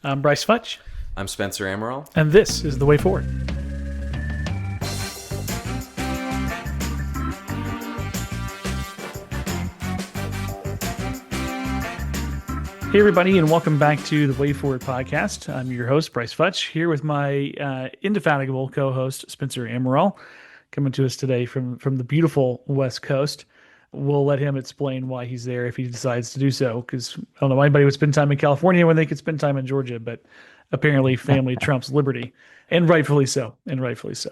I'm Brice Futch, I'm Spencer Amaral. and this is The Way Forward. Hey, everybody, and welcome back to The Way Forward podcast. I'm your host, Brice Futch, here with my indefatigable co-host, Spencer Amaral, coming to us today from the beautiful West Coast. We'll let him explain why he's there if he decides to do so, because I don't know why anybody would spend time in California when they could spend time in Georgia, but apparently family trumps liberty, and rightfully so, and rightfully so.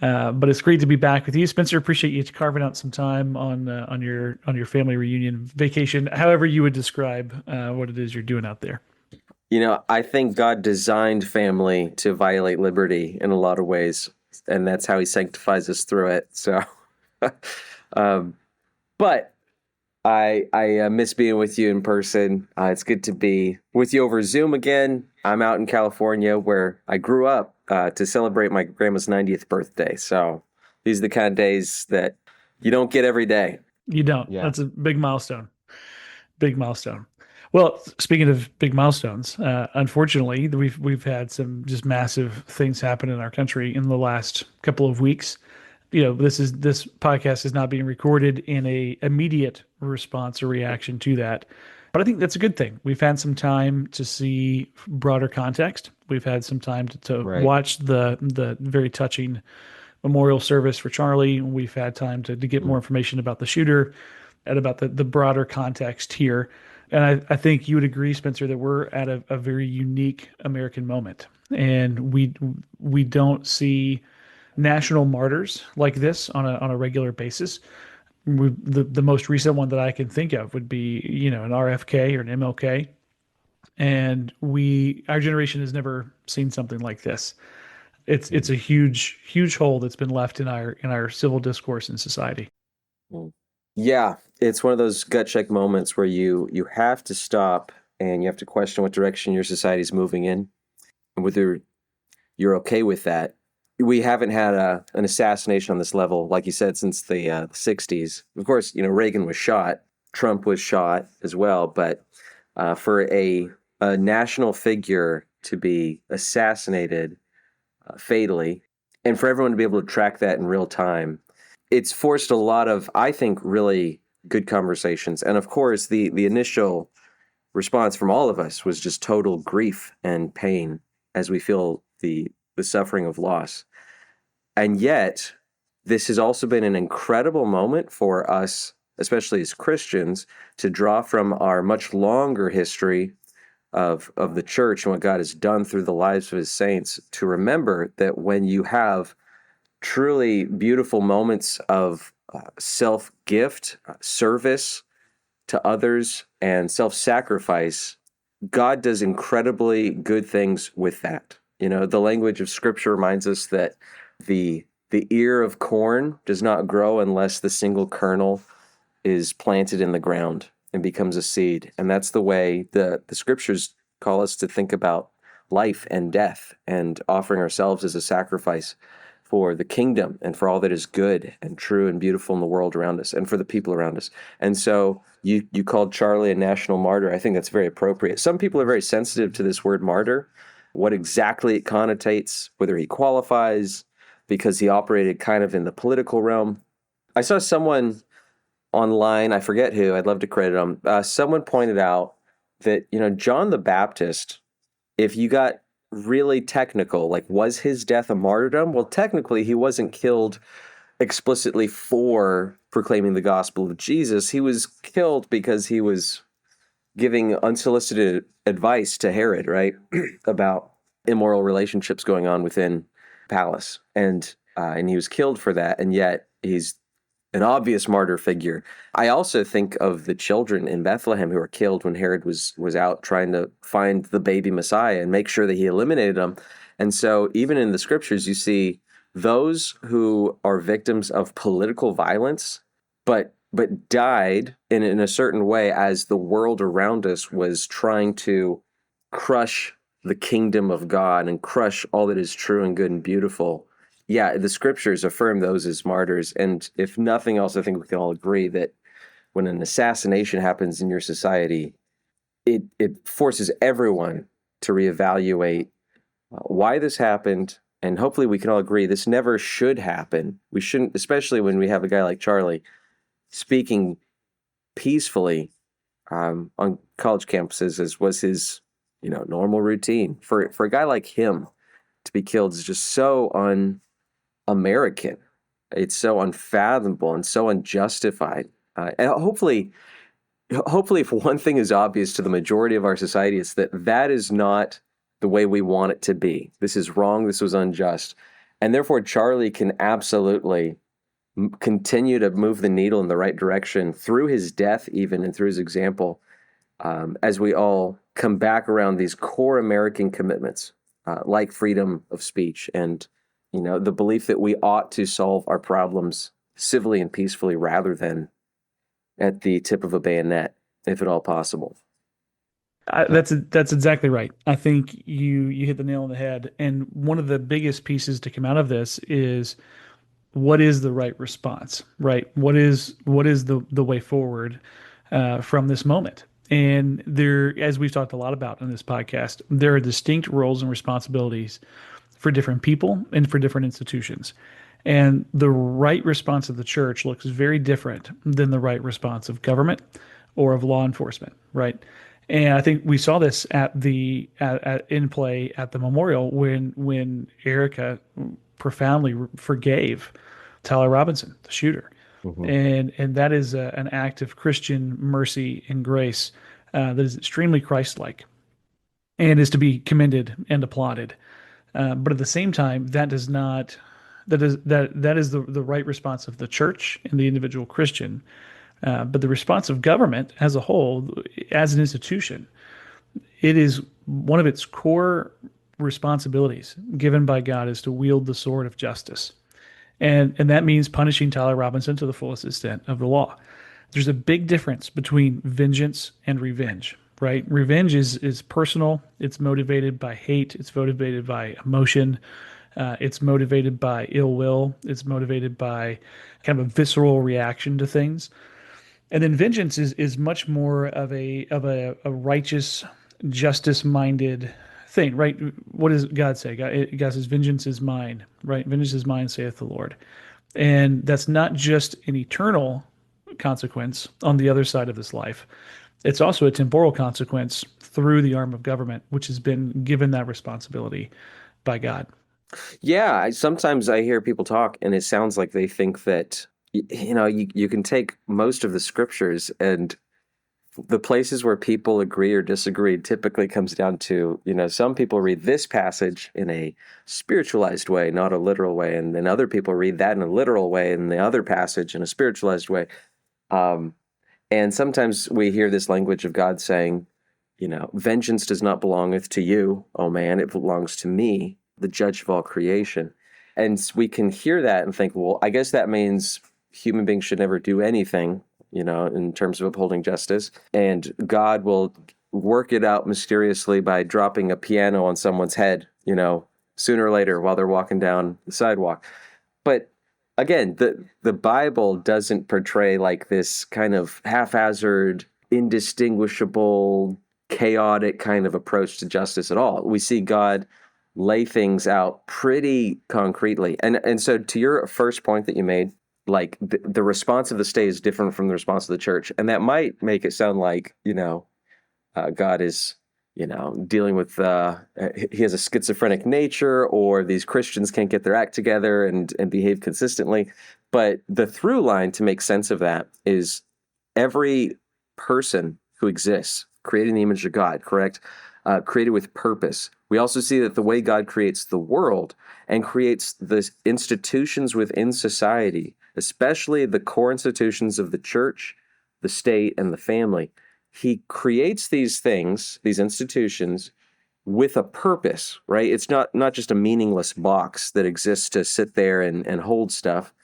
But it's great to be back with you, Spencer. Appreciate you carving out some time on your family reunion vacation, however you would describe what it is you're doing out there. I think God designed family to violate liberty in a lot of ways, and that's how he sanctifies us through it. So, but I miss being with you in person. It's good to be with you over Zoom again. I'm out in California where I grew up to celebrate my grandma's 90th birthday. So these are the kind of days that you don't get every day. You don't. Yeah. That's a big milestone. Big milestone. Well, speaking of big milestones, unfortunately, we've had some just massive things happen in our country in the last couple of weeks. This podcast is not being recorded in a immediate response or reaction to that, but I think that's a good thing. We've had some time to see broader context. We've had some time to Right. watch the very touching memorial service for Charlie. We've had time to get more information about the shooter and about the broader context here. And I think you would agree, Spencer, that we're at a very unique American moment, and we don't see national martyrs like this on a regular basis. The most recent one that I can think of would be an RFK or an MLK, and our generation has never seen something like this. It's a huge hole that's been left in our civil discourse in society. Yeah, it's one of those gut check moments where you have to stop and you have to question what direction your society is moving in, and whether you're okay with that. We haven't had an assassination on this level, like you said, since the 60s. Of course, Reagan was shot, Trump was shot as well, but for a national figure to be assassinated fatally, and for everyone to be able to track that in real time, it's forced a lot of, I think, really good conversations. And of course, the initial response from all of us was just total grief and pain as we feel the suffering of loss. And yet, this has also been an incredible moment for us, especially as Christians, to draw from our much longer history of the church and what God has done through the lives of his saints, to remember that when you have truly beautiful moments of self-gift, service to others, and self-sacrifice, God does incredibly good things with that. The language of Scripture reminds us that the ear of corn does not grow unless the single kernel is planted in the ground and becomes a seed. And that's the way the Scriptures call us to think about life and death and offering ourselves as a sacrifice for the kingdom and for all that is good and true and beautiful in the world around us and for the people around us. And so you called Charlie a national martyr. I think that's very appropriate. Some people are very sensitive to this word martyr, what exactly it connotates, whether he qualifies, because he operated kind of in the political realm. I saw someone online, I forget who, I'd love to credit him. Someone pointed out that, John the Baptist, if you got really technical, like, was his death a martyrdom? Well, technically, he wasn't killed explicitly for proclaiming the gospel of Jesus. He was killed because he was giving unsolicited advice to Herod, right, about immoral relationships going on within palace, and he was killed for that, and yet he's an obvious martyr figure. I also think of the children in Bethlehem who were killed when Herod was out trying to find the baby Messiah and make sure that he eliminated them. And so even in the Scriptures, you see those who are victims of political violence, but died in a certain way as the world around us was trying to crush the kingdom of God and crush all that is true and good and beautiful. Yeah, the Scriptures affirm those as martyrs. And if nothing else, I think we can all agree that when an assassination happens in your society, it forces everyone to reevaluate why this happened. And hopefully we can all agree this never should happen. We shouldn't, especially when we have a guy like Charlie speaking peacefully on college campuses, as was his, normal routine. For a guy like him to be killed is just so un-American. It's so unfathomable and so unjustified. And hopefully, if one thing is obvious to the majority of our society, it's that is not the way we want it to be. This is wrong. This was unjust. And therefore, Charlie can absolutely continue to move the needle in the right direction through his death, even, and through his example, as we all come back around these core American commitments, like freedom of speech and, the belief that we ought to solve our problems civilly and peacefully rather than at the tip of a bayonet, if at all possible. That's exactly right. I think you hit the nail on the head. And one of the biggest pieces to come out of this is what is the right response, right? What is the way forward from this moment? And there, as we've talked a lot about in this podcast, there are distinct roles and responsibilities for different people and for different institutions. And the right response of the church looks very different than the right response of government or of law enforcement, right? And I think we saw this in play at the memorial when Erica profoundly forgave Tyler Robinson, the shooter, and that is an act of Christian mercy and grace that is extremely Christ-like, and is to be commended and applauded. But at the same time, that is the right response of the church and the individual Christian. But the response of government as a whole, as an institution, it is one of its core responsibilities given by God is to wield the sword of justice. And that means punishing Tyler Robinson to the fullest extent of the law. There's a big difference between vengeance and revenge, right? Revenge is personal. It's motivated by hate. It's motivated by emotion. It's motivated by ill will. It's motivated by kind of a visceral reaction to things. And then vengeance is much more of a righteous, justice-minded thing, right? What does God say? God says, "Vengeance is mine," right? "Vengeance is mine," saith the Lord. And that's not just an eternal consequence on the other side of this life. It's also a temporal consequence through the arm of government, which has been given that responsibility by God. Yeah, sometimes I hear people talk, and it sounds like they think that you can take most of the scriptures, and the places where people agree or disagree typically comes down to, some people read this passage in a spiritualized way, not a literal way, and then other people read that in a literal way, and the other passage in a spiritualized way. And sometimes we hear this language of God saying, vengeance does not belongeth to you, O man, it belongs to me, the judge of all creation. And we can hear that and think, well, I guess that means human beings should never do anything, in terms of upholding justice. And God will work it out mysteriously by dropping a piano on someone's head, sooner or later while they're walking down the sidewalk. But again, the Bible doesn't portray like this kind of haphazard, indistinguishable, chaotic kind of approach to justice at all. We see God lay things out pretty concretely. And so to your first point that you made, like the response of the state is different from the response of the church. And that might make it sound like, God is, dealing with, he has a schizophrenic nature, or these Christians can't get their act together and behave consistently. But the through line to make sense of that is every person who exists, created in the image of God, correct? Created with purpose. We also see that the way God creates the world and creates the institutions within society, especially the core institutions of the church, the state, and the family, he creates these things, these institutions, with a purpose, right? It's not just a meaningless box that exists to sit there and hold stuff,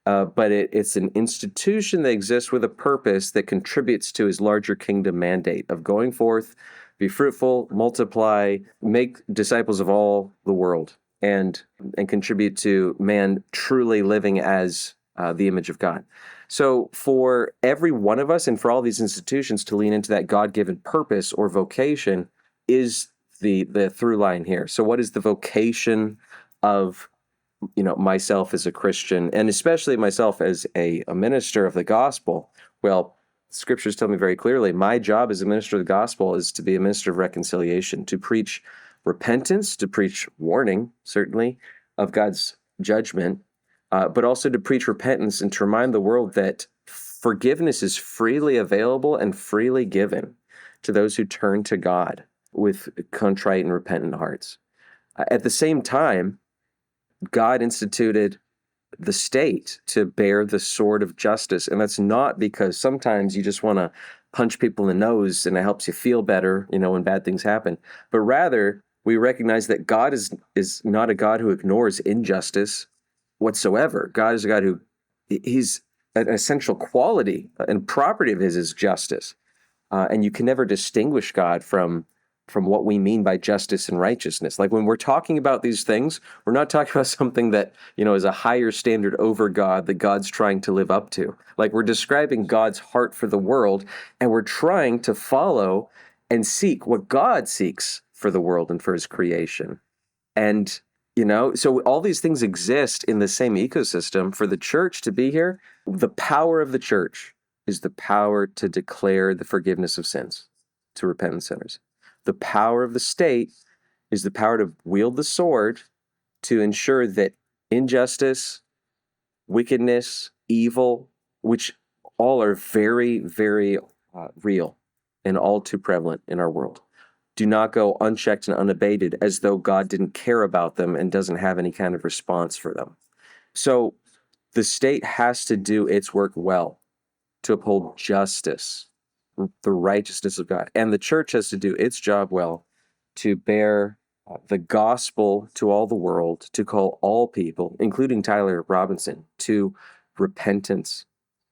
but it's an institution that exists with a purpose that contributes to his larger kingdom mandate of going forth, be fruitful, multiply, make disciples of all the world, and contribute to man truly living as the image of God. So for every one of us and for all these institutions to lean into that God-given purpose or vocation is the through line here. So what is the vocation of myself as a Christian, and especially myself as a minister of the gospel? Well, scriptures tell me very clearly, my job as a minister of the gospel is to be a minister of reconciliation, to preach repentance, to preach warning, certainly, of God's judgment, but also to preach repentance and to remind the world that forgiveness is freely available and freely given to those who turn to God with contrite and repentant hearts. At the same time, God instituted the state to bear the sword of justice. And that's not because sometimes you just want to punch people in the nose and it helps you feel better, when bad things happen. But rather, we recognize that God is not a God who ignores injustice whatsoever. God is a God who, he's an essential quality and property of his is justice. And you can never distinguish God from what we mean by justice and righteousness. Like when we're talking about these things, we're not talking about something that, is a higher standard over God that God's trying to live up to. Like we're describing God's heart for the world, and we're trying to follow and seek what God seeks for the world and for his creation. And, so all these things exist in the same ecosystem. For the church to be here, the power of the church is the power to declare the forgiveness of sins to repentant sinners. The power of the state is the power to wield the sword to ensure that injustice, wickedness, evil, which all are very, very real and all too prevalent in our world, do not go unchecked and unabated as though God didn't care about them and doesn't have any kind of response for them. So the state has to do its work well to uphold justice, the righteousness of God. And the church has to do its job well to bear the gospel to all the world, to call all people, including Tyler Robinson, to repentance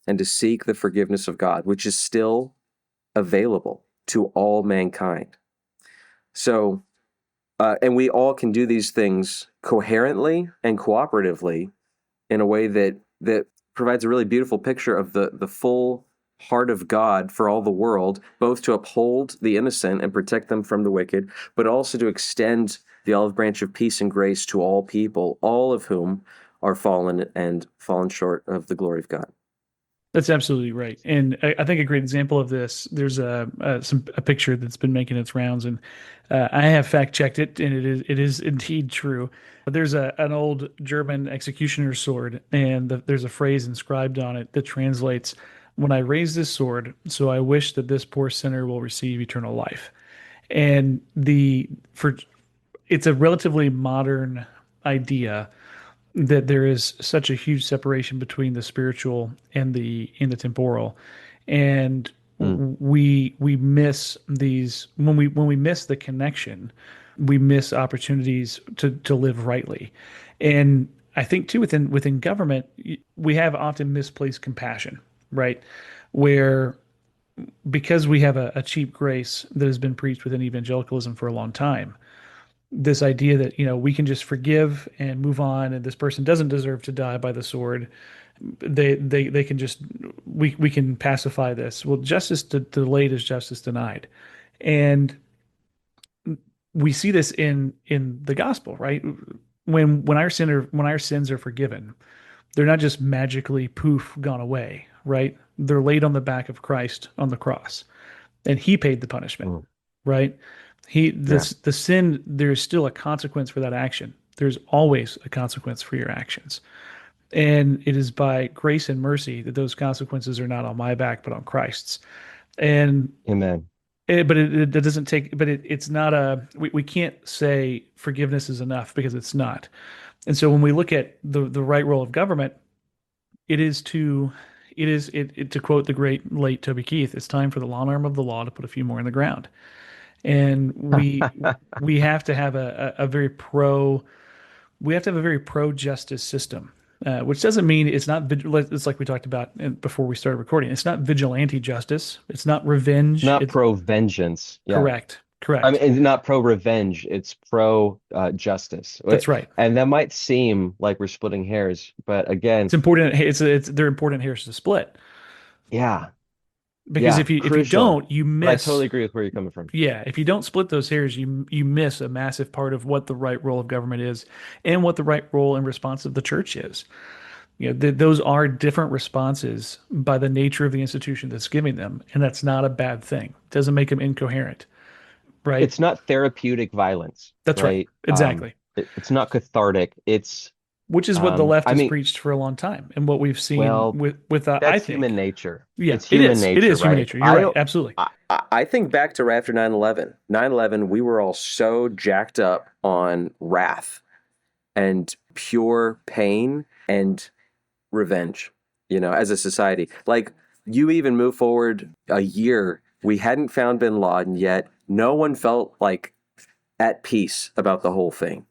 and to seek the forgiveness of God, which is still available to all mankind. So, and we all can do these things coherently and cooperatively in a way that provides a really beautiful picture of the full heart of God for all the world, both to uphold the innocent and protect them from the wicked, but also to extend the olive branch of peace and grace to all people, all of whom are fallen and fallen short of the glory of God. That's absolutely right. And I think a great example of this, there's a picture that's been making its rounds, and I have fact checked it, and it is indeed true. There's an old German executioner's sword, and there's a phrase inscribed on it that translates, "When I raise this sword, so I wish that this poor sinner will receive eternal life." And it's a relatively modern idea that there is such a huge separation between the spiritual and the temporal, and we miss these when we miss the connection, we miss opportunities to live rightly. And I think too within government, we have often misplaced compassion, right? Where because we have a cheap grace that has been preached within evangelicalism for a long time, this idea that we can just forgive and move on, and this person doesn't deserve to die by the sword. They can just we can pacify this. Well, justice delayed is justice denied, and we see this in the gospel, right? When our sins are forgiven, they're not just magically poof gone away, right? They're laid on the back of Christ on the cross, and he paid the punishment, right? The sin, there's still a consequence for that action. There's always a consequence for your actions. And it is by grace and mercy that those consequences are not on my back, but on Christ's. And Amen. it doesn't take, but it's not we can't say forgiveness is enough, because it's not. And so when we look at the right role of government, to quote the great late Toby Keith, it's time for the long arm of the law to put a few more in the ground. And we have to have a very pro justice system, which doesn't mean it's not it's like we talked about before we started recording. It's not vigilante justice. It's not revenge. Not It's pro vengeance. Yeah. correct. I mean, it's not pro revenge. It's pro justice. That's right. And that might seem like we're splitting hairs, but again, It's important. They're important hairs to split. yeah. Because Yeah, if you crucial. don't, you But I miss. totally agree with where you're coming from. Yeah, if you don't split those hairs, you miss a massive part of what the right role of government is and what the right role and response of the church is. Those are different responses by the nature of the institution that's giving them, and that's not a bad thing. It doesn't make them incoherent, right? It's not therapeutic violence, That's right. right? Exactly. It's not cathartic. It's Which is what the left I has mean, preached for a long time, and what we've seen well, with I that's human think, nature. yeah, It's it human is. It nature, is human right? nature. You're right. Absolutely. I think back to after 9/11. 9/11, we were all so jacked up on wrath and pure pain and revenge, as a society. Like, you even move forward a year, we hadn't found bin Laden yet. No one felt like at peace about the whole thing.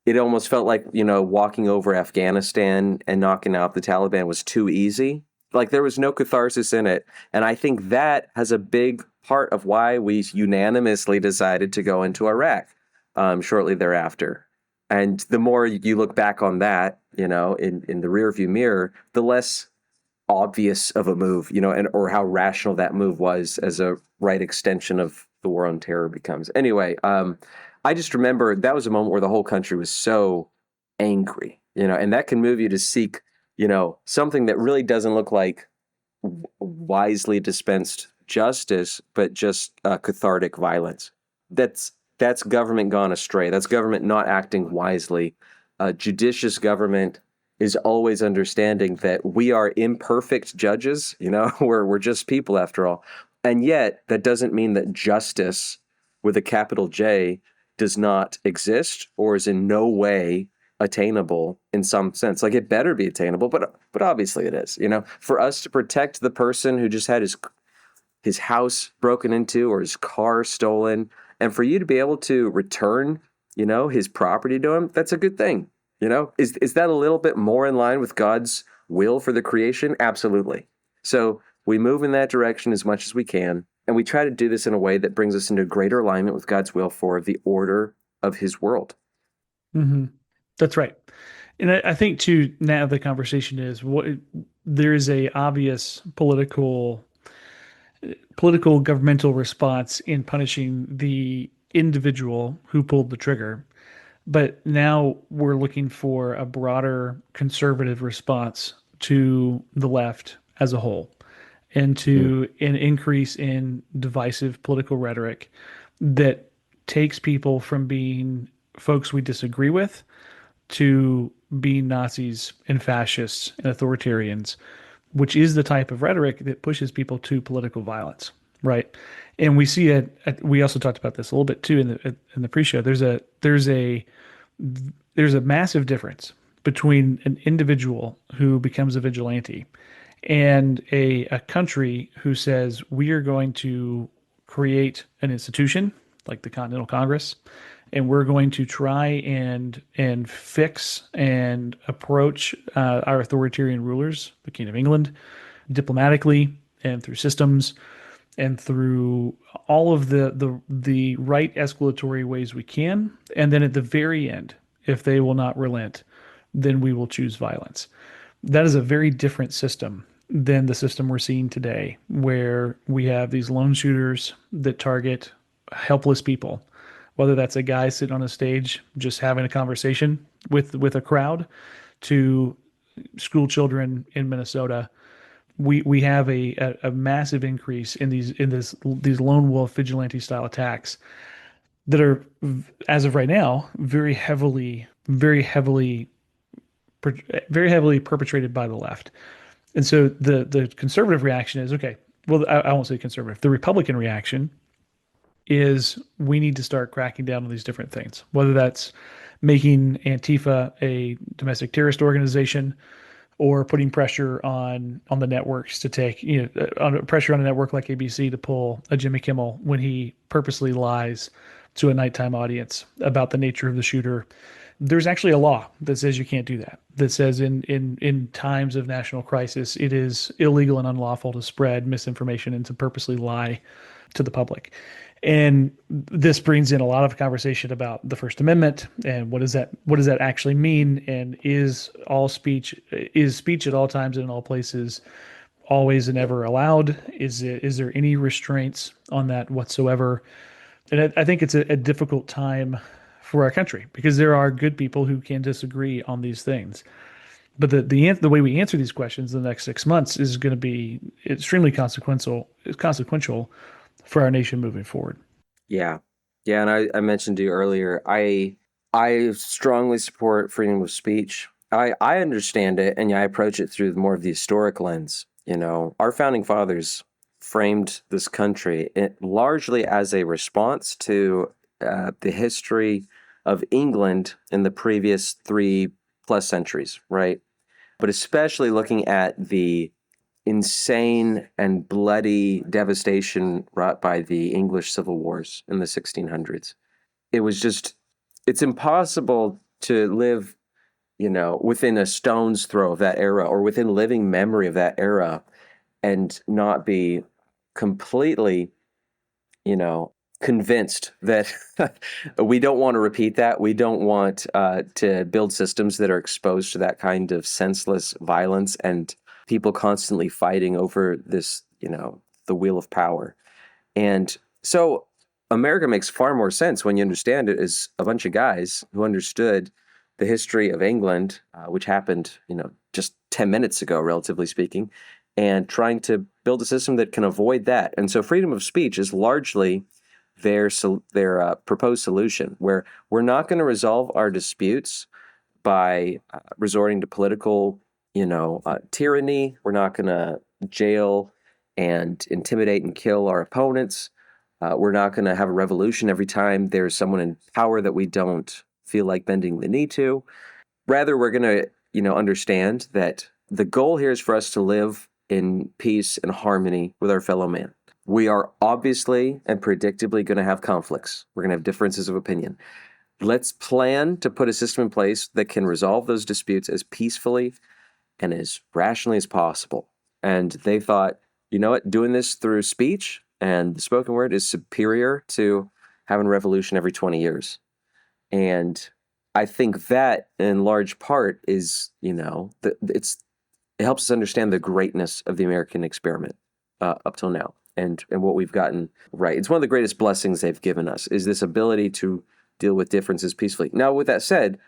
It almost felt like, walking over Afghanistan and knocking out the Taliban was too easy. Like, there was no catharsis in it. And I think that has a big part of why we unanimously decided to go into Iraq shortly thereafter. And the more you look back on that, in the rearview mirror, the less obvious of a move, and or how rational that move was as a right extension of the war on terror becomes. Anyway, I just remember that was a moment where the whole country was so angry, and that can move you to seek, something that really doesn't look like wisely dispensed justice, but just cathartic violence. That's government gone astray. That's government not acting wisely. Judicious government is always understanding that we are imperfect judges. We're just people after all, and yet that doesn't mean that justice with a capital J does not exist or is in no way attainable in some sense. Like, it better be attainable, but obviously it is. For us to protect the person who just had his house broken into or his car stolen, and for you to be able to return, his property to him, that's a good thing. Is that a little bit more in line with God's will for the creation? Absolutely. So we move in that direction as much as we can, and we try to do this in a way that brings us into greater alignment with God's will for the order of his world. Hmm. That's right. And I think too, now the conversation is what there is a obvious political governmental response in punishing the individual who pulled the trigger. But now we're looking for a broader conservative response to the left as a whole and Mm. to an increase in divisive political rhetoric that takes people from being folks we disagree with to being Nazis and fascists and authoritarians, which is the type of rhetoric that pushes people to political violence, right? And we see it. We also talked about this a little bit too in the pre-show. There's a massive difference between an individual who becomes a vigilante and a country who says we are going to create an institution like the Continental Congress, and we're going to try and fix and approach our authoritarian rulers, the King of England, diplomatically and through systems and through all of the right escalatory ways we can. And then at the very end, if they will not relent, then we will choose violence. That is a very different system than the system we're seeing today, where we have these lone shooters that target helpless people, whether that's a guy sitting on a stage just having a conversation with a crowd, to school children in Minnesota. We have a massive increase in these lone wolf vigilante style attacks that are, as of right now, very heavily perpetrated by the left. And so the conservative reaction is, okay, well, I won't say conservative. The Republican reaction is we need to start cracking down on these different things, whether that's making Antifa a domestic terrorist organization or putting pressure on the networks to take, on pressure on a network like ABC to pull a Jimmy Kimmel when he purposely lies to a nighttime audience about the nature of the shooter. There's actually a law that says you can't do that. That says in times of national crisis, it is illegal and unlawful to spread misinformation and to purposely lie to the public. And this brings in a lot of conversation about the First Amendment and what does that actually mean? And is speech at all times and in all places always and ever allowed? Is there any restraints on that whatsoever? And I think it's a difficult time for our country because there are good people who can disagree on these things. But the way we answer these questions in the next 6 months is going to be extremely consequential for our nation moving forward. Yeah. Yeah. And I mentioned to you earlier, I strongly support freedom of speech. I understand it, and I approach it through more of the historic lens. Our founding fathers framed this country largely as a response to the history of England in the previous 3+ centuries, right? But especially looking at the insane and bloody devastation wrought by the English civil wars in the 1600s. It's impossible to live, within a stone's throw of that era or within living memory of that era and not be completely, convinced that we don't want to repeat that. We don't want to build systems that are exposed to that kind of senseless violence and people constantly fighting over this, the wheel of power. And so America makes far more sense when you understand it as a bunch of guys who understood the history of England, which happened, just 10 minutes ago, relatively speaking, and trying to build a system that can avoid that. And so freedom of speech is largely their proposed solution, where we're not going to resolve our disputes by resorting to political, tyranny. We're not going to jail and intimidate and kill our opponents. We're not going to have a revolution every time there's someone in power that we don't feel like bending the knee to. Rather, we're going to, understand that the goal here is for us to live in peace and harmony with our fellow man. We are obviously and predictably going to have conflicts. We're going to have differences of opinion. Let's plan to put a system in place that can resolve those disputes as peacefully and as rationally as possible. And they thought, you know what, doing this through speech and the spoken word is superior to having a revolution every 20 years. And I think that in large part is, it helps us understand the greatness of the American experiment up till now and what we've gotten right. It's one of the greatest blessings they've given us is this ability to deal with differences peacefully. Now, with that said,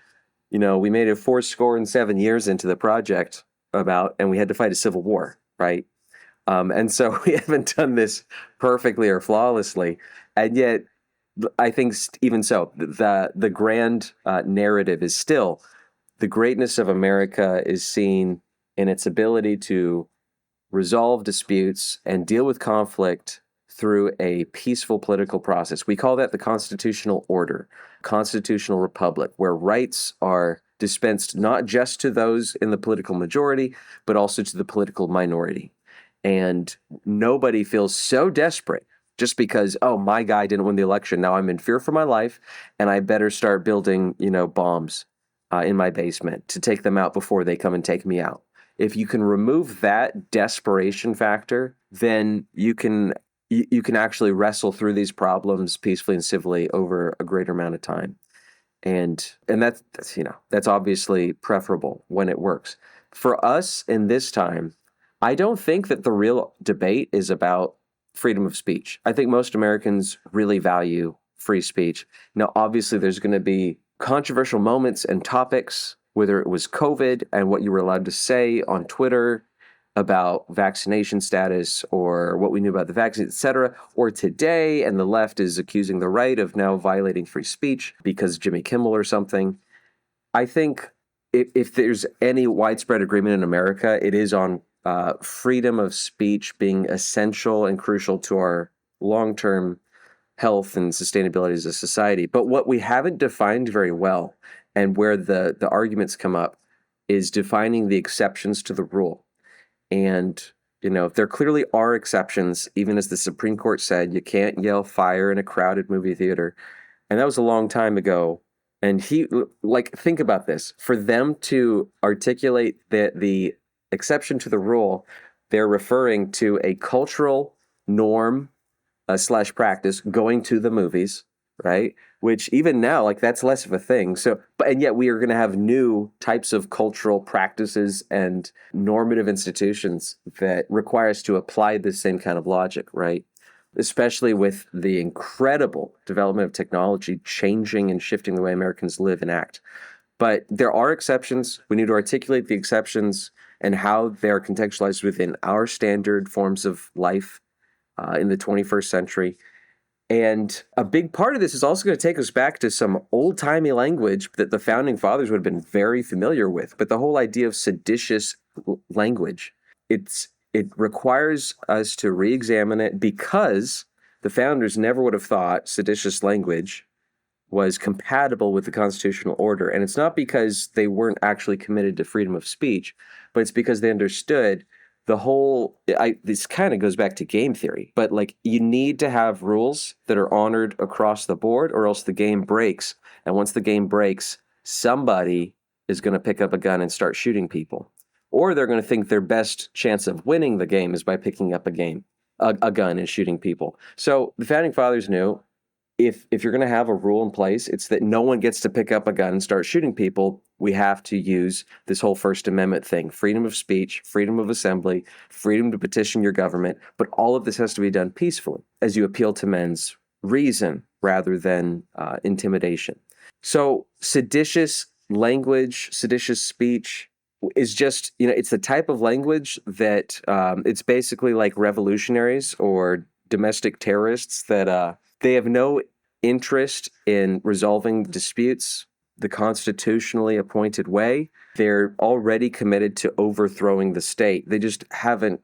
we made it 77 years into the project and we had to fight a civil war, right? And so we haven't done this perfectly or flawlessly. And yet, I think even so, the grand narrative is still the greatness of America is seen in its ability to resolve disputes and deal with conflict through a peaceful political process. We call that the constitutional order, constitutional republic, where rights are dispensed not just to those in the political majority, but also to the political minority. And nobody feels so desperate just because, oh, my guy didn't win the election. Now I'm in fear for my life, and I better start building, bombs in my basement to take them out before they come and take me out. If you can remove that desperation factor, then you can actually wrestle through these problems peacefully and civilly over a greater amount of time. And that's obviously preferable when it works. For us in this time, I don't think that the real debate is about freedom of speech. I think most Americans really value free speech. Now, obviously, there's going to be controversial moments and topics, whether it was COVID and what you were allowed to say on Twitter about vaccination status or what we knew about the vaccine, et cetera, or today, and the left is accusing the right of now violating free speech because of Jimmy Kimmel or something. I think if there's any widespread agreement in America, it is on freedom of speech being essential and crucial to our long-term health and sustainability as a society. But what we haven't defined very well, and where the arguments come up, is defining the exceptions to the rule. And, there clearly are exceptions, even as the Supreme Court said, you can't yell fire in a crowded movie theater. And that was a long time ago. And think about this. For them to articulate the exception to the rule, they're referring to a cultural norm / practice, going to the movies, right? Which even now, like that's less of a thing. So, but and yet we are going to have new types of cultural practices and normative institutions that require us to apply this same kind of logic, right? Especially with the incredible development of technology changing and shifting the way Americans live and act. But there are exceptions. We need to articulate the exceptions and how they're contextualized within our standard forms of life in the 21st century. And a big part of this is also going to take us back to some old-timey language that the founding fathers would have been very familiar with. But the whole idea of seditious language, it requires us to re-examine it because the founders never would have thought seditious language was compatible with the constitutional order. And it's not because they weren't actually committed to freedom of speech, but it's because they understood the whole, this kind of goes back to game theory, but like you need to have rules that are honored across the board or else the game breaks. And once the game breaks, somebody is going to pick up a gun and start shooting people. Or they're going to think their best chance of winning the game is by picking up a gun and shooting people. So the founding fathers knew if you're going to have a rule in place, it's that no one gets to pick up a gun and start shooting people. We have to use this whole First Amendment thing, freedom of speech, freedom of assembly, freedom to petition your government. But all of this has to be done peacefully as you appeal to men's reason rather than intimidation. So seditious language, seditious speech is just, it's the type of language that it's basically like revolutionaries or domestic terrorists that they have no interest in resolving disputes the constitutionally appointed way. They're already committed to overthrowing the state. They just haven't,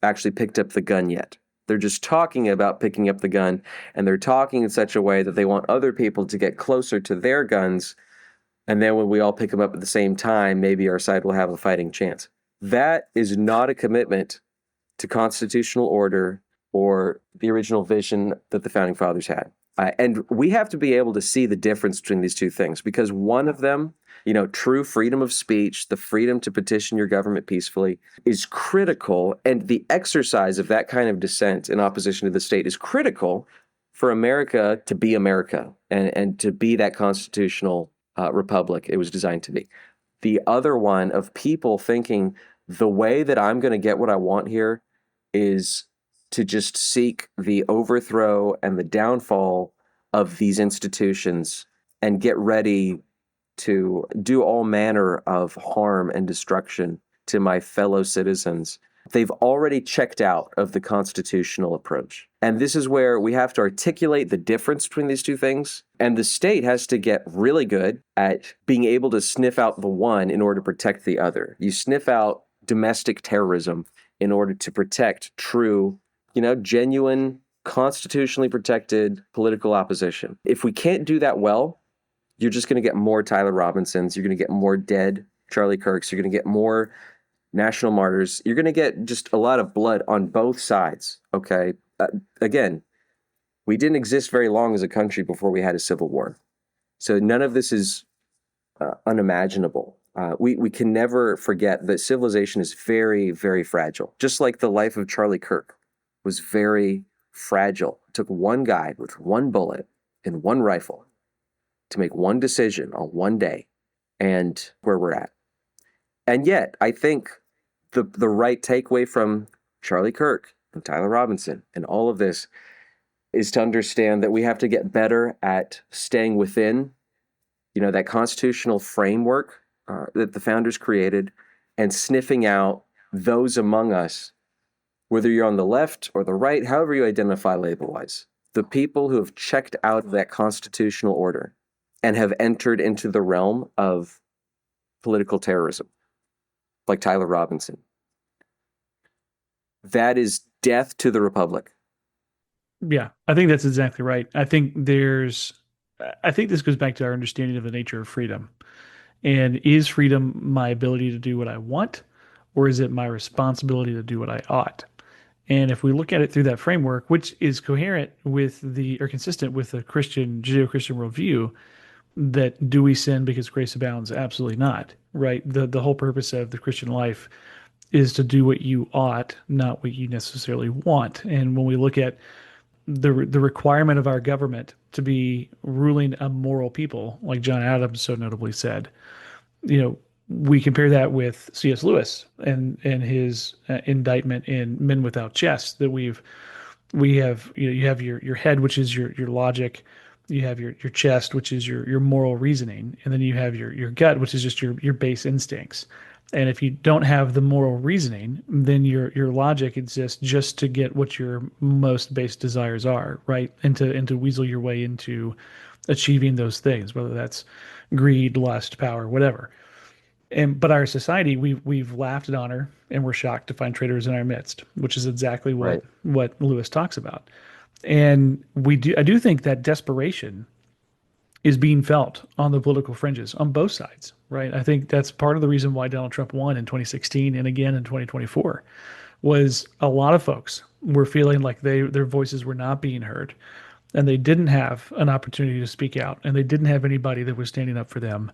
actually picked up the gun yet. They're just talking about picking up the gun, and they're talking in such a way that they want other people to get closer to their guns. And then when we all pick them up at the same time, maybe our side will have a fighting chance. That is not a commitment to constitutional order or the original vision that the founding fathers had. And we have to be able to see the difference between these two things because one of them, true freedom of speech, the freedom to petition your government peacefully is critical. And the exercise of that kind of dissent in opposition to the state is critical for America to be America and to be that constitutional republic it was designed to be. The other one of people thinking the way that I'm going to get what I want here is to just seek the overthrow and the downfall of these institutions and get ready to do all manner of harm and destruction to my fellow citizens. They've already checked out of the constitutional approach. And this is where we have to articulate the difference between these two things. And the state has to get really good at being able to sniff out the one in order to protect the other. You sniff out domestic terrorism in order to protect true, genuine, constitutionally protected political opposition. If we can't do that well, you're just going to get more Tyler Robinsons. You're going to get more dead Charlie Kirks. You're going to get more national martyrs. You're going to get just a lot of blood on both sides. Okay. Again, we didn't exist very long as a country before we had a civil war. So none of this is unimaginable. We can never forget that civilization is very, very fragile. Just like the life of Charlie Kirk was very fragile. It took one guy with one bullet and one rifle to make one decision on one day and where we're at. And yet, I think the right takeaway from Charlie Kirk and Tyler Robinson and all of this is to understand that we have to get better at staying within, that constitutional framework that the founders created and sniffing out those among us, whether you're on the left or the right, however you identify label-wise, the people who have checked out of that constitutional order and have entered into the realm of political terrorism, like Tyler Robinson. That is death to the republic. Yeah, I think that's exactly right. I think this goes back to our understanding of the nature of freedom. And is freedom my ability to do what I want, or is it my responsibility to do what I ought? And if we look at it through that framework, which is coherent with or consistent with the Judeo-Christian worldview, that do we sin because grace abounds? Absolutely not, right? The whole purpose of the Christian life is to do what you ought, not what you necessarily want. And when we look at the requirement of our government to be ruling a moral people, like John Adams so notably said. You know, we compare that with C.S. Lewis and his indictment in Men Without Chests, that we have, you have your head, which is your logic, you have your chest, which is your moral reasoning, and then you have your gut, which is just your base instincts. And if you don't have the moral reasoning, then your logic exists just to get what your most base desires are, right? And to weasel your way into achieving those things, whether that's greed, lust, power, whatever. But our society, we've laughed at honor, and we're shocked to find traitors in our midst, which is exactly Right. what Lewis talks about. And I do think that desperation is being felt on the political fringes on both sides, right? I think that's part of the reason why Donald Trump won in 2016 and again in 2024, was a lot of folks were feeling like their voices were not being heard, and they didn't have an opportunity to speak out, and they didn't have anybody that was standing up for them.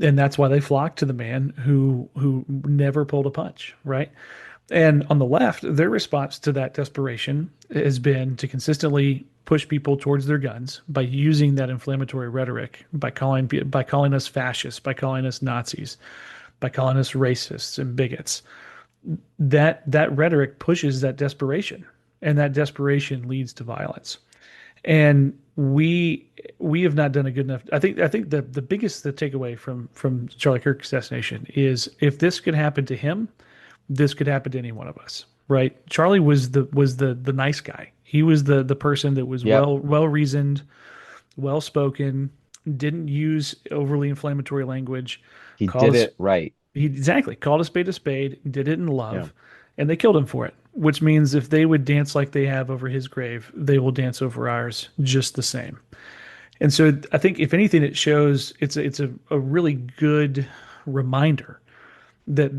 And that's why they flocked to the man who never pulled a punch, right? And on the left, their response to that desperation has been to consistently push people towards their guns by using that inflammatory rhetoric, by calling us fascists, by calling us Nazis, by calling us racists and bigots. That rhetoric pushes that desperation, and that desperation leads to violence. And we have not done a good enough. I think the biggest takeaway from Charlie Kirk assassination is, if this could happen to him, this could happen to any one of us, right? Charlie was the nice guy. He was the person that was Yep. well reasoned, well spoken, didn't use overly inflammatory language, He called did us it right. he exactly called a spade, did it in Yeah. love, and they killed him for it. Which means if they would dance like they have over his grave, they will dance over ours just the same. And so I think, if anything, it shows it's a really good reminder that,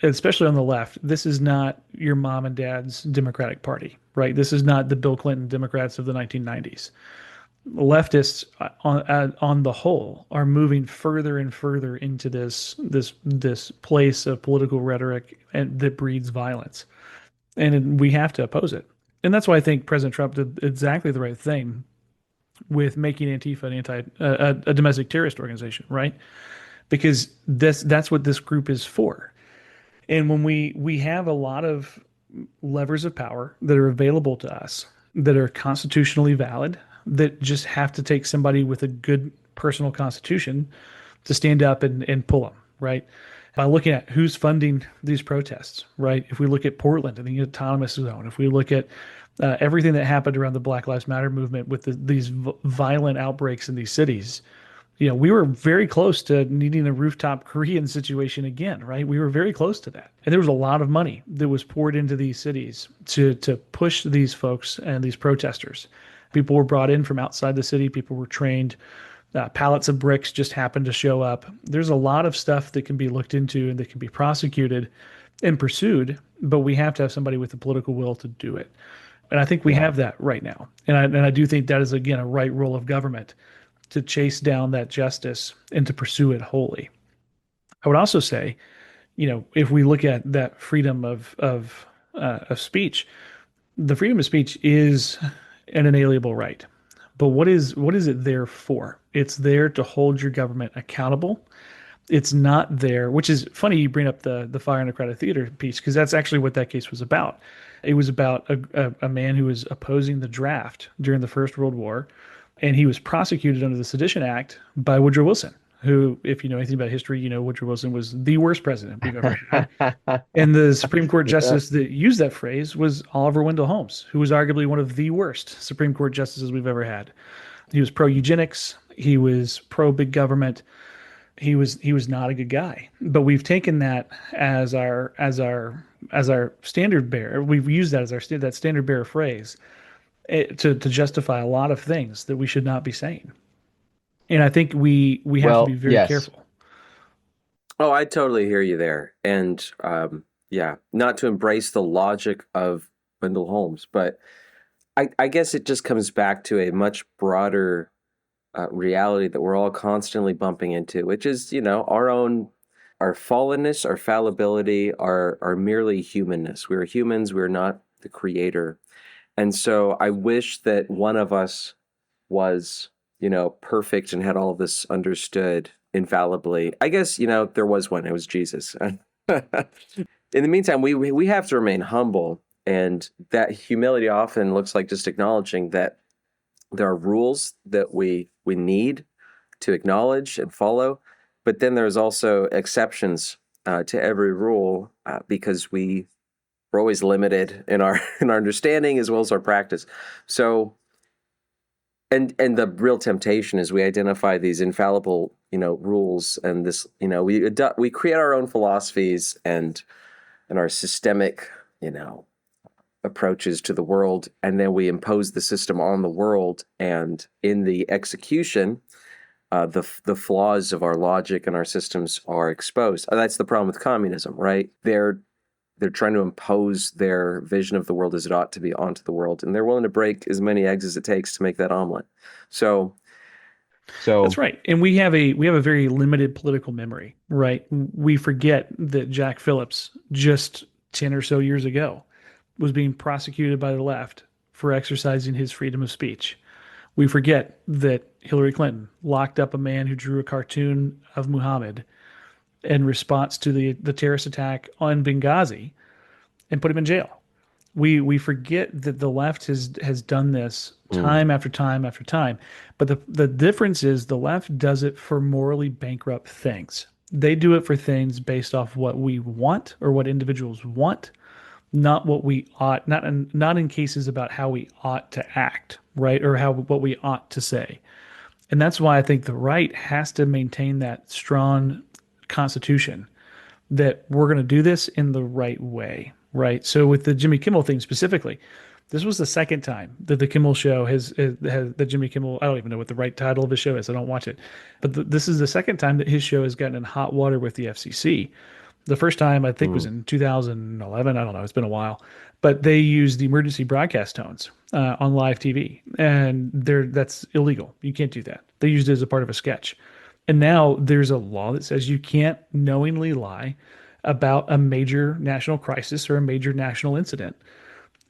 especially on the left, this is not your mom and dad's Democratic Party, right? This is not the Bill Clinton Democrats of the 1990s. Leftists, on the whole, are moving further and further into this place of political rhetoric and that breeds violence, and we have to oppose it. And that's why I think President Trump did exactly the right thing with making Antifa a domestic terrorist organization, right? Because that's what this group is for. And when we have a lot of levers of power that are available to us, that are constitutionally valid, that just have to take somebody with a good personal constitution to stand up and pull them, right? By looking at who's funding these protests, right? If we look at Portland and the autonomous zone, if we look at everything that happened around the Black Lives Matter movement with these violent outbreaks in these cities, we were very close to needing a rooftop Korean situation again, right? We were very close to that. And there was a lot of money that was poured into these cities to push these folks and these protesters. People were brought in from outside the city. People were trained. Pallets of bricks just happened to show up. There's a lot of stuff that can be looked into and that can be prosecuted and pursued, but we have to have somebody with the political will to do it. And I think we have that right now. And I do think that is, again, a right role of government, to chase down that justice and to pursue it wholly. I would also say, if we look at that freedom of speech, the freedom of speech is an inalienable right. But what is it there for? It's there to hold your government accountable. It's not there, which is funny you bring up the Fire in a Crowded Theater piece, because that's actually what that case was about. It was about a man who was opposing the draft during the First World War, and he was prosecuted under the Sedition Act by Woodrow Wilson, who, if you know anything about history, Woodrow Wilson was the worst president we've ever had. And the Supreme Court justice that used that phrase was Oliver Wendell Holmes, who was arguably one of the worst Supreme Court justices we've ever had. He was pro-eugenics. He was pro-big government. He was not a good guy. But we've taken that as our standard bearer. We've used that as that standard bearer phrase to justify a lot of things that we should not be saying. And I think we have to be very careful. Oh, I totally hear you there. And not to embrace the logic of Wendell Holmes, but I guess it just comes back to a much broader reality that we're all constantly bumping into, which is, our fallenness, our fallibility, our merely humanness. We're humans. We're not the creator. And so I wish that one of us was, perfect and had all of this understood infallibly. I guess, there was one. It was Jesus. In the meantime, we have to remain humble, and that humility often looks like just acknowledging that there are rules that we need to acknowledge and follow, but then there's also exceptions to every rule because we're always limited in our in our understanding as well as our practice. So, and the real temptation is we identify these infallible, rules, and this, we create our own philosophies and our systemic, approaches to the world, and then we impose the system on the world, and in the execution, the flaws of our logic and our systems are exposed. That's the problem with communism, right? They're trying to impose their vision of the world as it ought to be onto the world, and they're willing to break as many eggs as it takes to make that omelet. So that's right. And we have a very limited political memory, right? We forget that Jack Phillips just 10 or so years ago was being prosecuted by the left for exercising his freedom of speech. We forget that Hillary Clinton locked up a man who drew a cartoon of Muhammad in response to the terrorist attack on Benghazi and put him in jail. We forget that the left has done this time after time after time. But the difference is the left does it for morally bankrupt things. They do it for things based off what we want or what individuals want, not what we ought, not in cases about how we ought to act, right? Or what we ought to say. And that's why I think the right has to maintain that strong constitution that we're going to do this in the right way, right? So with the Jimmy Kimmel thing specifically, this was the second time that the Kimmel show has the Jimmy Kimmel, I don't even know what the right title of the show is. I don't watch it. But this is the second time that his show has gotten in hot water with the FCC. The first time I think was in 2011. I don't know. It's been a while, but they used the emergency broadcast tones on live TV, and that's illegal. You can't do that. They used it as a part of a sketch, and now there's a law that says you can't knowingly lie about a major national crisis or a major national incident.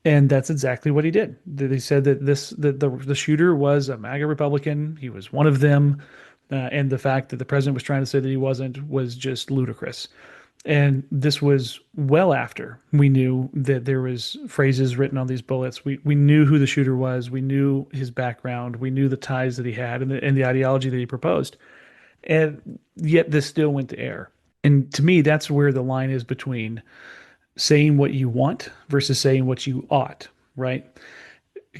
And that's exactly what he did. They said that the shooter was a MAGA Republican. He was one of them, and the fact that the president was trying to say that he wasn't was just ludicrous. And this was well after we knew that there was phrases written on these bullets. We knew who the shooter was. We knew his background. We knew the ties that he had and the ideology that he proposed. And yet this still went to air. And to me, that's where the line is between saying what you want versus saying what you ought, right?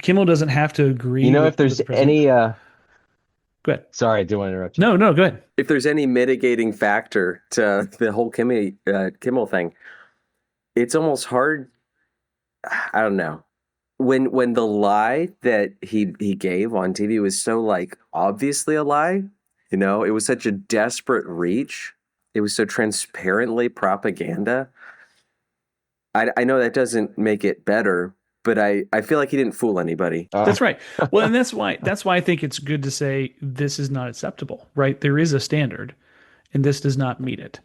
Kimmel doesn't have to agree. If there's any Go ahead. Sorry, I didn't want to interrupt you. No, go ahead. if there's any mitigating factor to the whole Kimmel thing, it's almost hard. I don't know. When the lie that he gave on TV was so like obviously a lie, it was such a desperate reach. It was so transparently propaganda. I know that doesn't make it better, but I feel like he didn't fool anybody. That's right. Well, and that's why I think it's good to say this is not acceptable, right? There is a standard, and this does not meet it.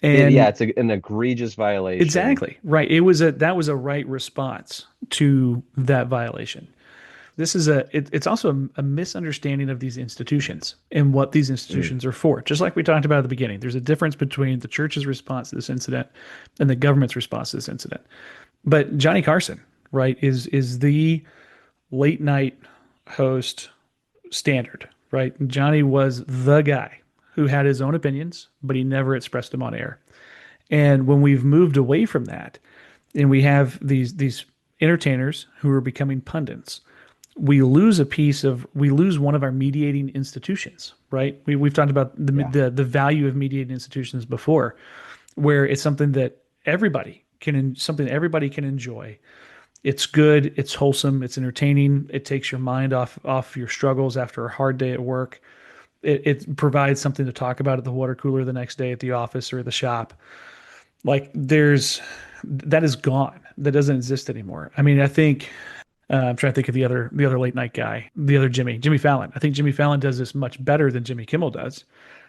And it's an egregious violation. Exactly. Right. That was a right response to that violation. This is it's also a misunderstanding of these institutions and what these institutions are for. Just like we talked about at the beginning, there's a difference between the church's response to this incident and the government's response to this incident. But Johnny Carson, right, is the late night host standard, right? Johnny was the guy who had his own opinions, but he never expressed them on air. And when we've moved away from that, and we have these entertainers who are becoming pundits, we lose one of our mediating institutions, right? We've talked about the value of mediating institutions before, where it's something that everybody can enjoy. It's good, it's wholesome, it's entertaining. It takes your mind off your struggles after a hard day at work. It provides something to talk about at the water cooler the next day at the office or the shop. Like that is gone. That doesn't exist anymore. I mean, I think I'm trying to think of the other late night guy, the other Jimmy Fallon. I think Jimmy Fallon does this much better than Jimmy Kimmel does,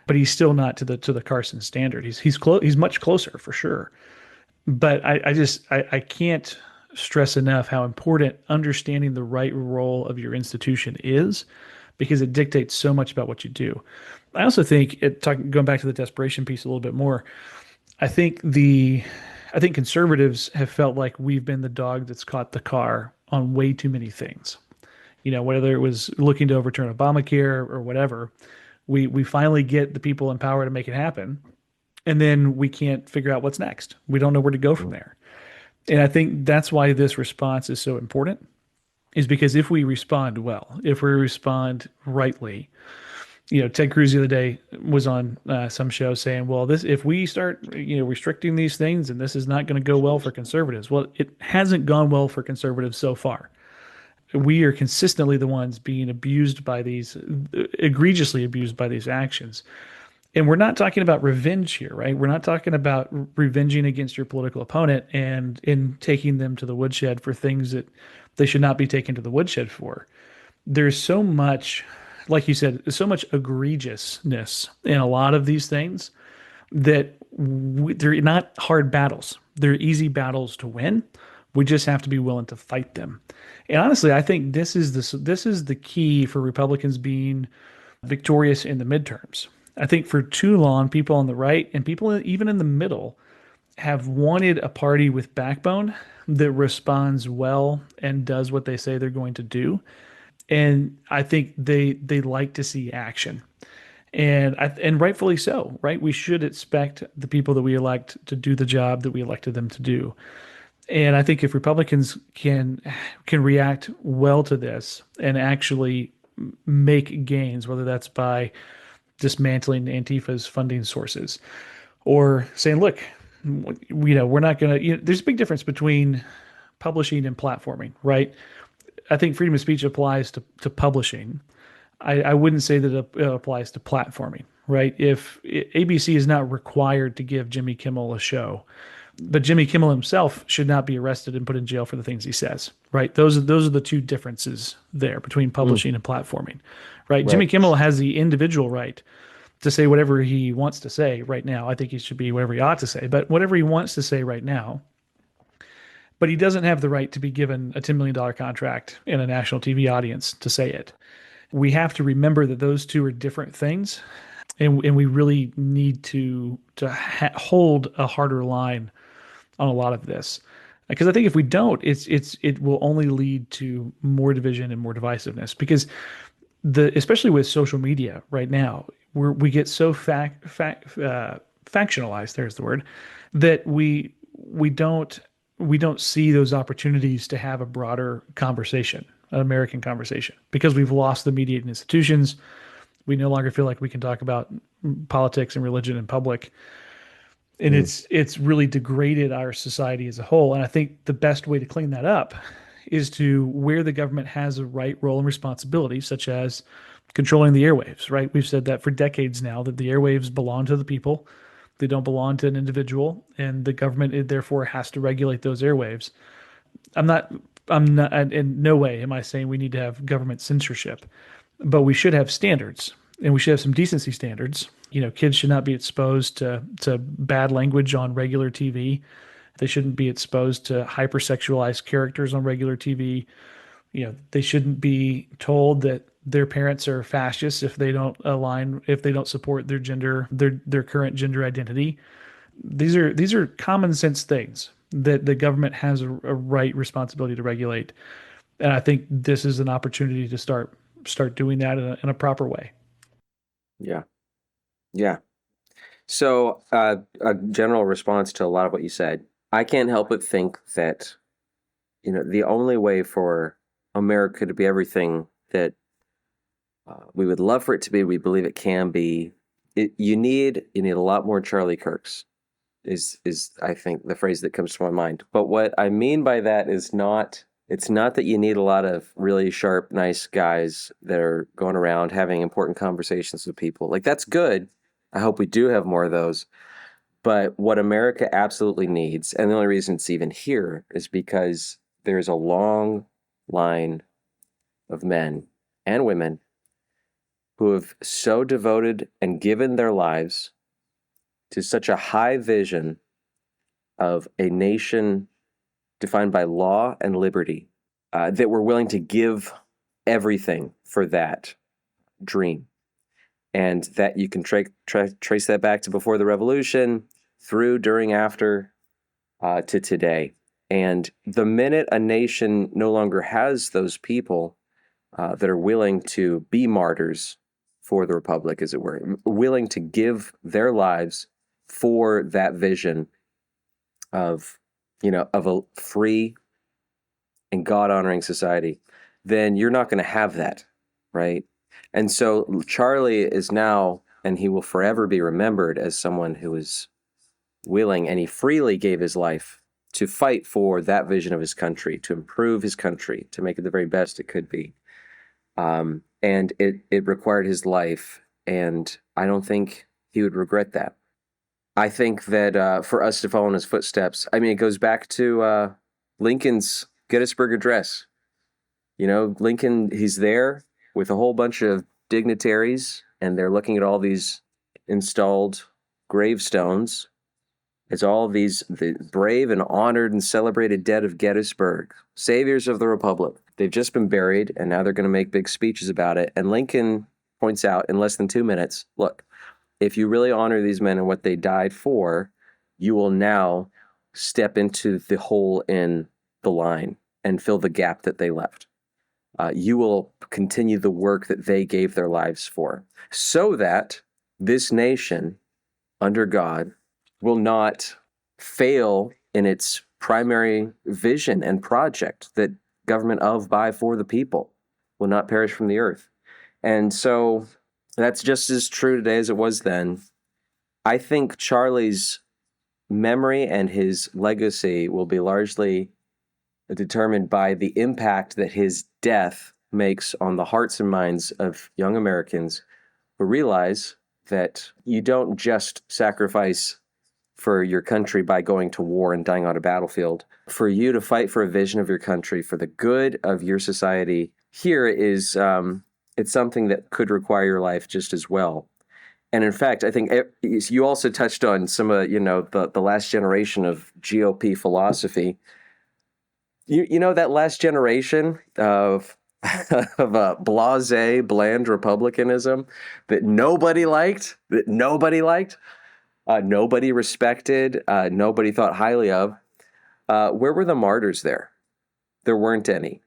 but he's still not to the Carson standard. He's much closer for sure. But I can't stress enough how important understanding the right role of your institution is, because it dictates so much about what you do. I also think going back to the desperation piece a little bit more. I think I think conservatives have felt like we've been the dog that's caught the car on way too many things. Whether it was looking to overturn Obamacare or whatever, we finally get the people in power to make it happen, and then we can't figure out what's next. We don't know where to go from there. And I think that's why this response is so important, is because if we respond well, if we respond rightly, Ted Cruz the other day was on some show saying, well, this, if we start, restricting these things, and this is not going to go well for conservatives. Well, it hasn't gone well for conservatives so far. We are consistently the ones being abused by these, egregiously abused by these actions. And we're not talking about revenge here, right? We're not talking about revenging against your political opponent and in taking them to the woodshed for things that they should not be taken to the woodshed for. There's so much, like you said, so much egregiousness in a lot of these things that they're not hard battles. They're easy battles to win. We just have to be willing to fight them. And honestly, I think this is the key for Republicans being victorious in the midterms. I think for too long, people on the right and people even in the middle have wanted a party with backbone that responds well and does what they say they're going to do. And I think they like to see action. And rightfully so, right? We should expect the people that we elect to do the job that we elected them to do. And I think if Republicans can react well to this and actually make gains, whether that's by dismantling Antifa's funding sources or saying, look, we're not going to, there's a big difference between publishing and platforming, right? I think freedom of speech applies to publishing. I wouldn't say that it applies to platforming, right? If ABC is not required to give Jimmy Kimmel a show, but Jimmy Kimmel himself should not be arrested and put in jail for the things he says, right? Those are the two differences there between publishing and platforming, right? Jimmy Kimmel has the individual right to say whatever he wants to say right now. I think he should be whatever he ought to say, but whatever he wants to say right now. But he doesn't have the right to be given a $10 million contract in a national TV audience to say it. We have to remember that those two are different things, and we really need to hold a harder line on a lot of this, because I think if we don't, it will only lead to more division and more divisiveness. Because especially with social media right now, we get so factionalized. There's the word, that we don't see those opportunities to have a broader conversation, an American conversation, because we've lost the mediating institutions. We no longer feel like we can talk about politics and religion in public. And it's really degraded our society as a whole. And I think the best way to clean that up is to where the government has a right role and responsibility, such as controlling the airwaves, right? We've said that for decades now, that the airwaves belong to the people. They don't belong to an individual, and the government therefore has to regulate those airwaves. I'm not, in no way am I saying we need to have government censorship, but we should have standards, and we should have some decency standards. Kids should not be exposed to bad language on regular TV. They shouldn't be exposed to hypersexualized characters on regular TV. They shouldn't be told that their parents are fascists if they don't support their their current gender identity. These are common sense things that the government has a right responsibility to regulate. And I think this is an opportunity to start doing that in a proper way. Yeah. Yeah. So, a general response to a lot of what you said, I can't help but think that, the only way for America to be everything that we would love for it to be, we believe it can be, you need a lot more Charlie Kirks, is I think the phrase that comes to my mind. But what I mean by that is it's not that you need a lot of really sharp, nice guys that are going around having important conversations with people. Like, that's good. I hope we do have more of those. But what America absolutely needs, and the only reason it's even here, is because there's a long line of men and women who have so devoted and given their lives to such a high vision of a nation defined by law and liberty, that were willing to give everything for that dream. And that you can trace that back to before the revolution, through, during, after, to today. And the minute a nation no longer has those people that are willing to be martyrs for the republic, as it were, willing to give their lives for that vision of, of a free and God-honoring society, then you're not going to have that, right? And so Charlie is now, and he will forever be remembered as someone who is willing, and he freely gave his life to fight for that vision of his country, to improve his country, to make it the very best it could be. And it required his life, and I don't think he would regret that. I think that for us to follow in his footsteps, I mean, it goes back to Lincoln's Gettysburg Address. Lincoln, he's there with a whole bunch of dignitaries, and they're looking at all these installed gravestones. It's all of the brave and honored and celebrated dead of Gettysburg, saviors of the Republic. They've just been buried, and now they're going to make big speeches about it. And Lincoln points out in less than 2 minutes, look, if you really honor these men and what they died for, you will now step into the hole in the line and fill the gap that they left. You will continue the work that they gave their lives for, so that this nation, under God, will not fail in its primary vision and project, that government of, by, for the people will not perish from the earth. And so that's just as true today as it was then. I think Charlie's memory and his legacy will be largely determined by the impact that his death makes on the hearts and minds of young Americans who realize that you don't just sacrifice for your country by going to war and dying on a battlefield. For you to fight for a vision of your country, for the good of your society, here is it's something that could require your life just as well. And in fact, I think you also touched on some of the last generation of GOP philosophy. That last generation of blasé, bland republicanism that nobody liked, nobody respected, nobody thought highly of. Where were the martyrs there? There weren't any.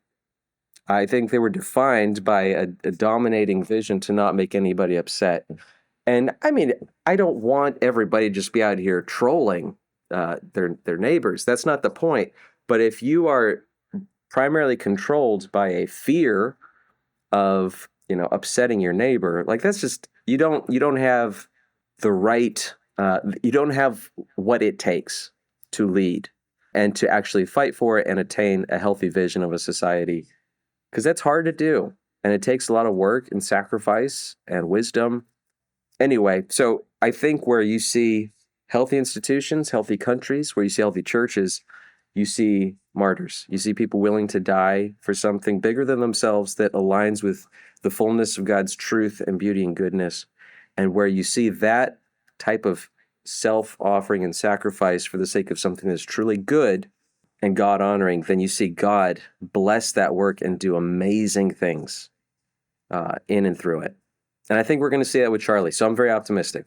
I think they were defined by a dominating vision to not make anybody upset. And I mean, I don't want everybody to just be out here trolling their neighbors. That's not the point. But if you are primarily controlled by a fear of, upsetting your neighbor, like that's just, you don't have the right, you don't have what it takes to lead and to actually fight for it and attain a healthy vision of a society. Because that's hard to do. And it takes a lot of work and sacrifice and wisdom. Anyway, so I think where you see healthy institutions, healthy countries, where you see healthy churches, you see martyrs. You see people willing to die for something bigger than themselves that aligns with the fullness of God's truth and beauty and goodness. And where you see that type of self-offering and sacrifice for the sake of something that's truly good and God-honoring, then you see God bless that work and do amazing things in and through it. And I think we're going to see that with Charlie. So I'm very optimistic.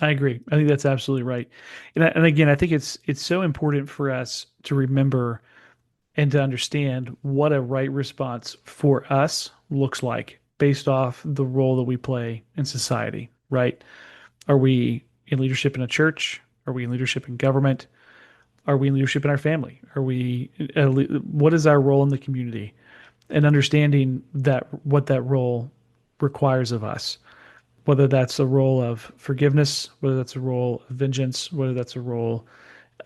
I agree. I think that's absolutely right. And again, I think it's so important for us to remember and to understand what a right response for us looks like based off the role that we play in society, right? Are we in leadership in a church? Are we in leadership in government? Are we in leadership in our family? What is our role in the community? And understanding what that role requires of us. Whether that's a role of forgiveness, whether that's a role of vengeance, whether that's a role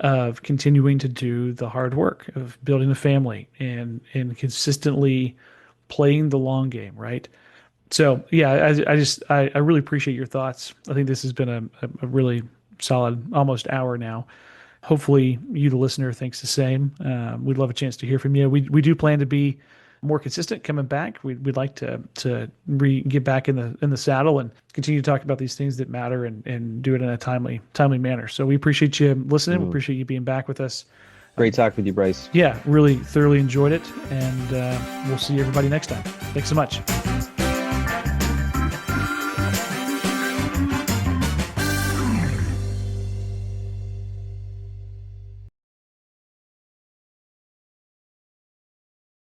of continuing to do the hard work of building a family and consistently playing the long game, right? So yeah, I really appreciate your thoughts. I think this has been a really solid almost hour now. Hopefully you, the listener, thinks the same. We'd love a chance to hear from you. We do plan to be more consistent coming back. We'd like to get back in the saddle and continue to talk about these things that matter and do it in a timely manner. So we appreciate you listening. We appreciate you being back with us. Great talk with you, Brice. Yeah, really thoroughly enjoyed it. And we'll see everybody next time. Thanks so much.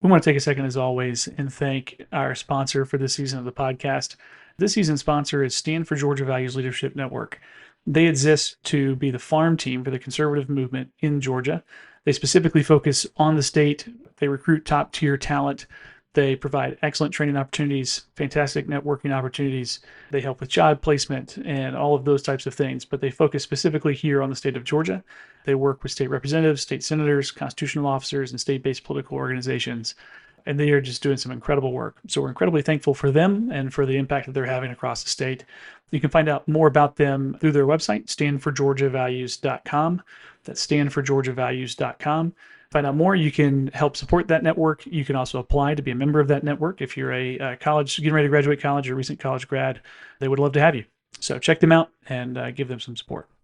We want to take a second, as always, and thank our sponsor for this season of the podcast. This season's sponsor is Stand for Georgia Values Leadership Network. They exist to be the farm team for the conservative movement in Georgia. They specifically focus on the state. They recruit top-tier talent. They provide excellent training opportunities, fantastic networking opportunities. They help with job placement and all of those types of things, but they focus specifically here on the state of Georgia. They work with state representatives, state senators, constitutional officers, and state-based political organizations, and they are just doing some incredible work. So we're incredibly thankful for them and for the impact that they're having across the state. You can find out more about them through their website, standforgeorgiavalues.com. That's standforgeorgiavalues.com. Find out more. You can help support that network. You can also apply to be a member of that network. If you're a college, getting ready to graduate college or recent college grad, they would love to have you. So check them out and give them some support.